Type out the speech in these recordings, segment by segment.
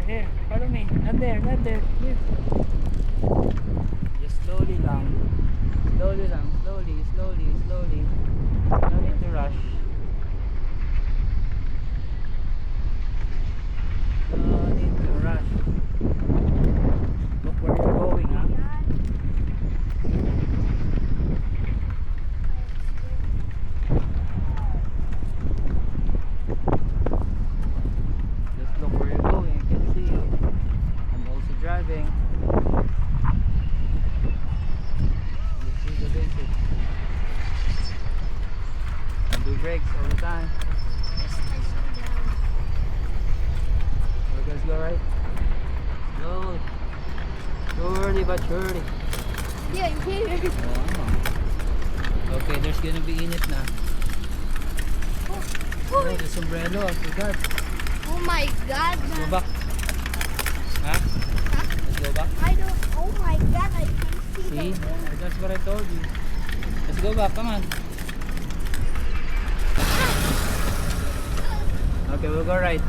Here, follow me. Not there, here. Just slowly lang. Slowly. No need to rush. Look where you're going, huh? Just look where you're going. I can see you. I'm also driving. You see the basics. I do brakes all the time. Let's go right. Slowly. Surely but surely. Yeah, I'm here. Oh. Okay, there's gonna be init na. Oh, the sombrero, I forgot. Oh my god. Let's go back. Huh? Let's go back. I don't. Oh my god, I can see. See? That's what I told you. Let's go back, come on. Okay, we'll go right.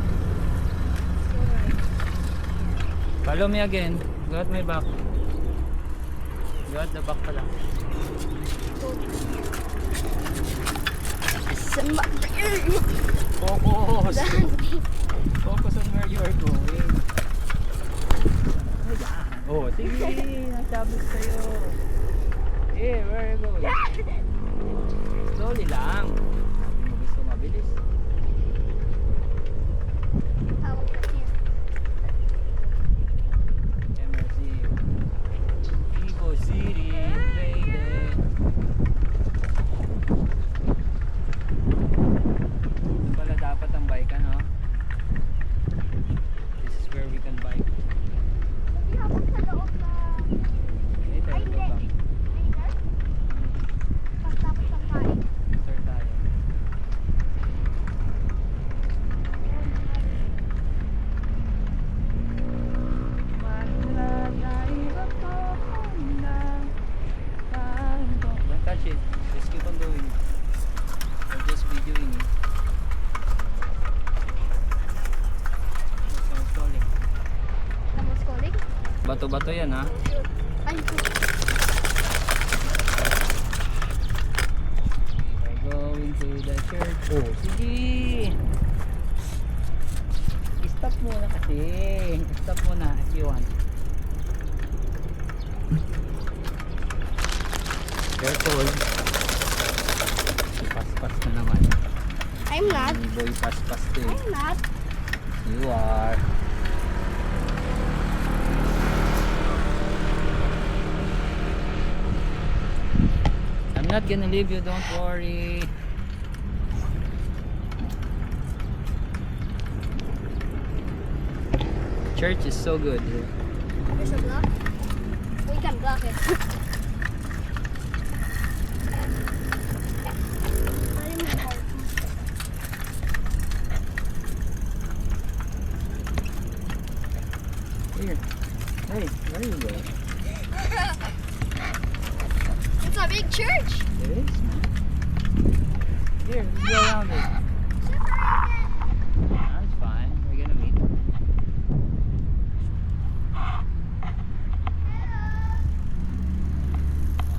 Follow me again. Go at my back. Go at the back pala. Focus! Focus on where you are going. Oh, sige! Nasabot sa'yo. Eh, where are you going? Slowly lang. Hindi mo gusto mabilis. City, baby. Ito pala dapat ang bike, ano? This is where we can bike. Hindi ako sa loob na. Ay, tayo ito ba? Pagtapos ang kain. Start tayo. Don't touch it. Just keep on doing it. Or just videoing it. Someone's calling. Someone's calling? Bato-bato yan, ha? Ay, We are going to the church. Oh, sige! Stop muna kasi. Stop muna if you want. Careful. Si Paspas na naman. I'm not. Si Boy Paspas to eh. I'm not. You are. I'm not gonna leave you, don't worry. Church is so good here. There's a block. We can block it. Here. Hey, where are you going? It's a big church. It is. Here, let's go around it. That's fine. We're gonna meet.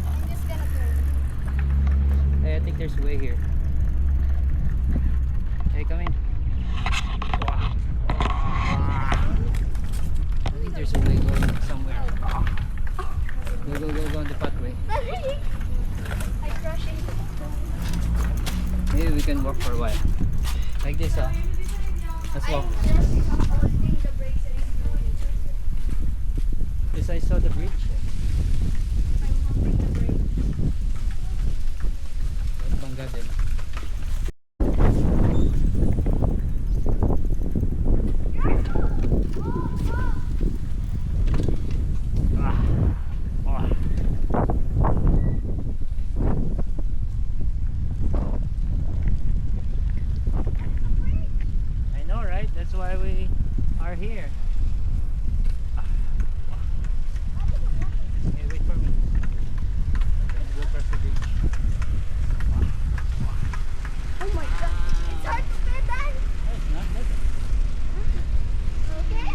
I'm just gonna turn. Hey, I think there's a way here. Hey, come in. I think there's a way going somewhere. Go on the pathway. I crashed into Maybe we can walk for a while. Like this, huh? Let's walk. I'm just holding the brakes and Because I saw the bridge. I'm holding the brakes. Let's bangga din. I know, right? That's why we are here. Hey, wait for me. Okay, go across the bridge. Oh my god, it's hard to pedal. It's not. Okay?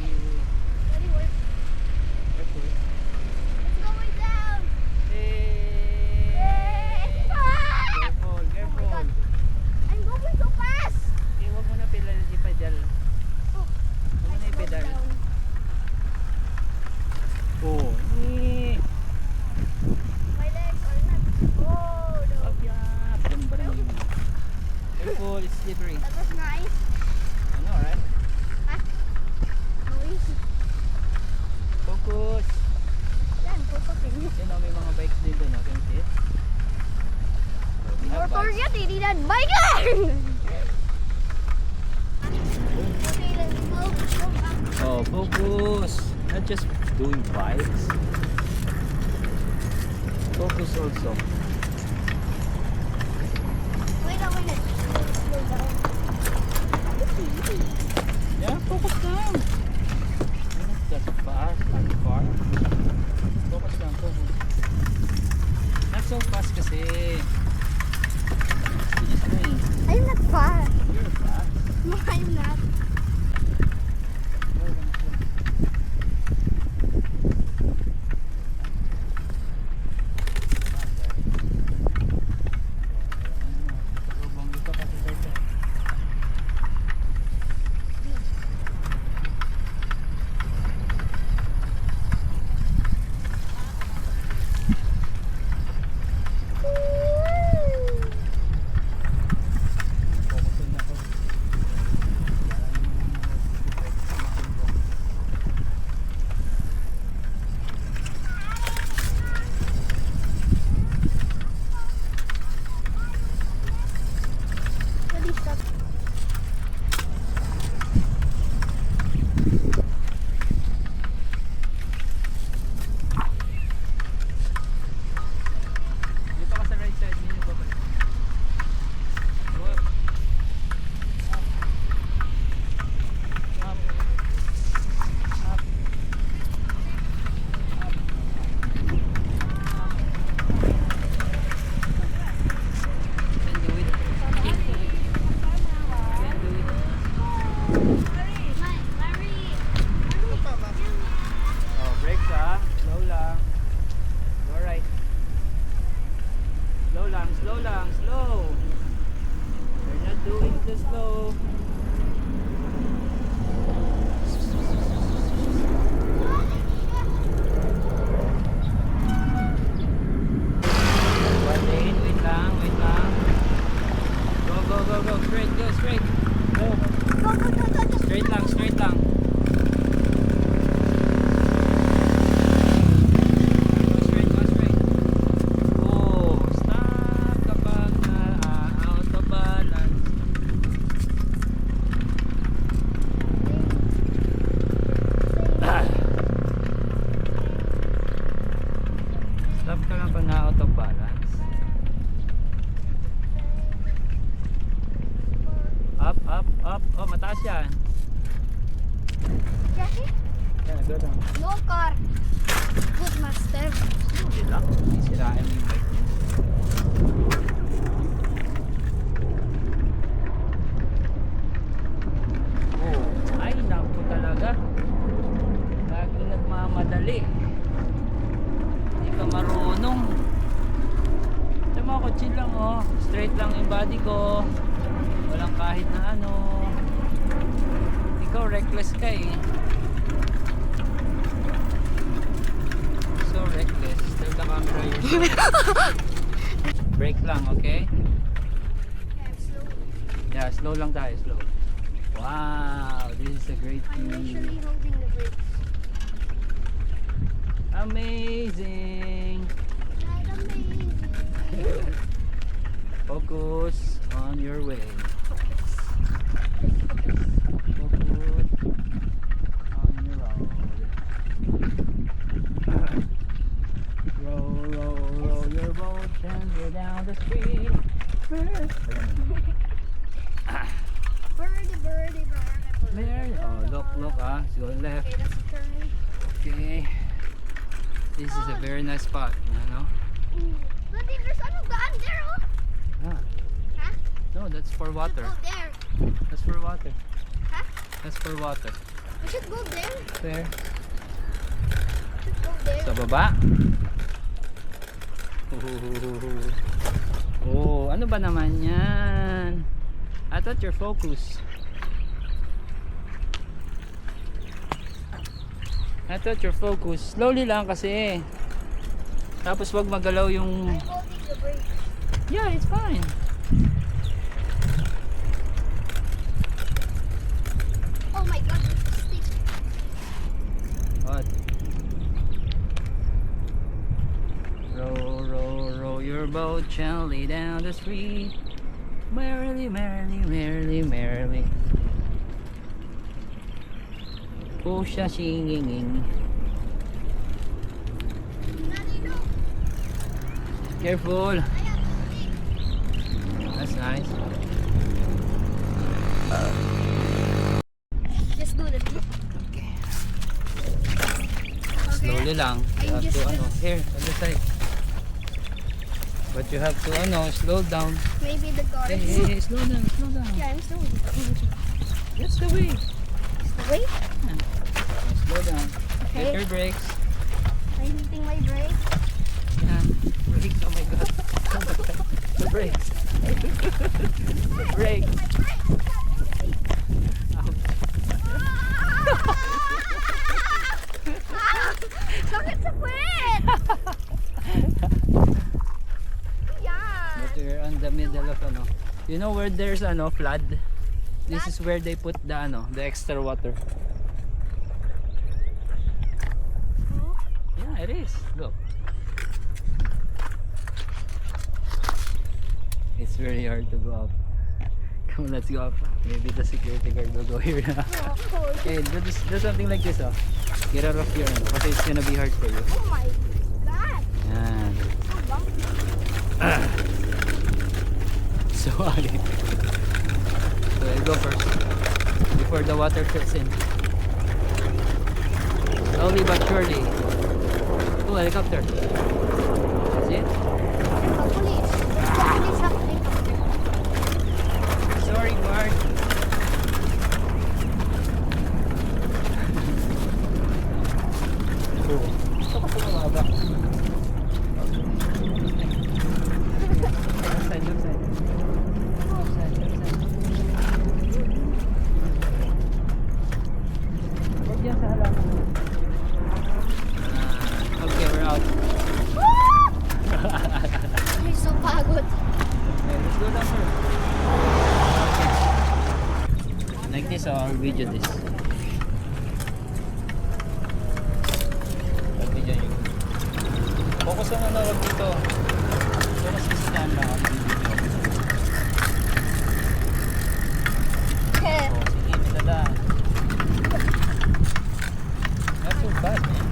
Daddy, that bike! Okay, let's go back. Oh, focus. Not just doing bikes. Focus also. Wait a minute. Slow down. Yeah, focus lang. Not that fast, not far. Focus lang, focus. Not so fast kasi. Bilis mo eh. I'm not fast. You're fast. No, I'm not. Slow lang, slow. Lubang dito kasi dito. Focusin ako. Daddy, stop. Dito ka sa right side, hindi nyo babalik. Go up. Up. Up. Up. Up. Can do it. Can do it. Can do it. Oh, brakes ah. Slow lang. Go right. Slow lang, slow lang, slow. You're not doing the slow. One lane, wait lang, wait lang. Go, go, go, go. Straight, go, straight. Go. Straight lang, straight lang. Go straight, go straight. Oh, stop kapag na-out of balance. Ah. Stop ka lang pag na-out of balance. Up, up, up. Oh, mataas yan. Jackie? Yan, go down. No car. Good master. Hindi lang. Sisirain mo yung bike niya. Oh, ay naku talaga. Lagi nagmamadali. Hindi ka marunong. Tama ako, chill lang oh. Straight lang yung body ko. Walang kahit na ano. Ikaw reckless ka eh. So reckless. Tell the camera yourself. Brake lang, okay? I'm slow. Yeah, slow lang tayo, slow. Wow, this is a great I'm view. actually holding the brakes. Amazing. Right, amazing. Focus on your way. Focus on your road. Roll, roll, roll your boat gently down the street. Birdie, birdie, birdie. There. Oh, look, look ah. It's going left. Okay, that's a turn. Okay. This is a very nice spot, you know? Daddy, there's ano daan there, oh. Ah. Huh? No, that's for We water. should go there. That's for water. Huh? That's for water. We should go there. There. We should go there. Sa baba. Oh, ano ba naman yan? I thought you're focused. I thought you're focused. Slowly lang kasi. Tapos wag magalaw yung... I'm holding the brake. Yeah, it's fine. Oh my god, there's a stick. What? Row, row, row your boat gently down the street. Merrily, merrily, merrily, merrily. Oh, siya singing. Careful. That's nice. Just do the dip. Okay. Slowly lang. You have to here, other side. But you have to slow down. Maybe the guard. Hey, slow down, slow down. Yeah, I'm slowly. That's the way. Wait. Slow down. Okay. Get your brakes. I'm hitting my brake. Yeah. Brakes, oh my god. The brakes. The brakes. Sakit sa puwet! Yeah. But you're on the middle of You know where there's flood? This is where they put the extra water. Yeah, it is. Look. It's very hard to go up. Come on, let's go up. Maybe the security guard will go here now. Oh, of course. Hey, do something like this, oh. Get out of here, because it's gonna be hard for you. Oh my god. Yan. So bumpy. So high. So you go first. Before the water fills in. Slowly but surely. Oh, helicopter. That's it? The police. The police have helicopter. Sorry, Mark. Oh. Ito kasi mababa. Left side, left side. Left side, left side. Huwag yan sa halaman. Okay, we're out. I'm so pagod. Okay, let's go down first. Like this, or video this. Video nyo. Focus ang nanonood dito. Pero sisitaan lang ako ng video. Okay. So, sige, pinadaan. Not so bad, man.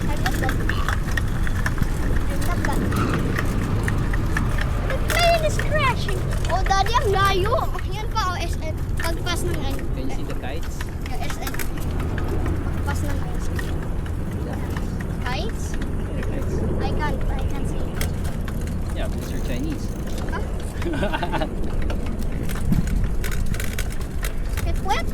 I'm not that. I'm not that. The plane is crashing. Oh, daddy, ang layo. Yan pa, oh, SM. Pagpas ng Can you see the kites? yung SM. Pagpas ng SM. Kites? Yeah, kites. I can't see. Yeah, these are Chinese. Huh? Get wet?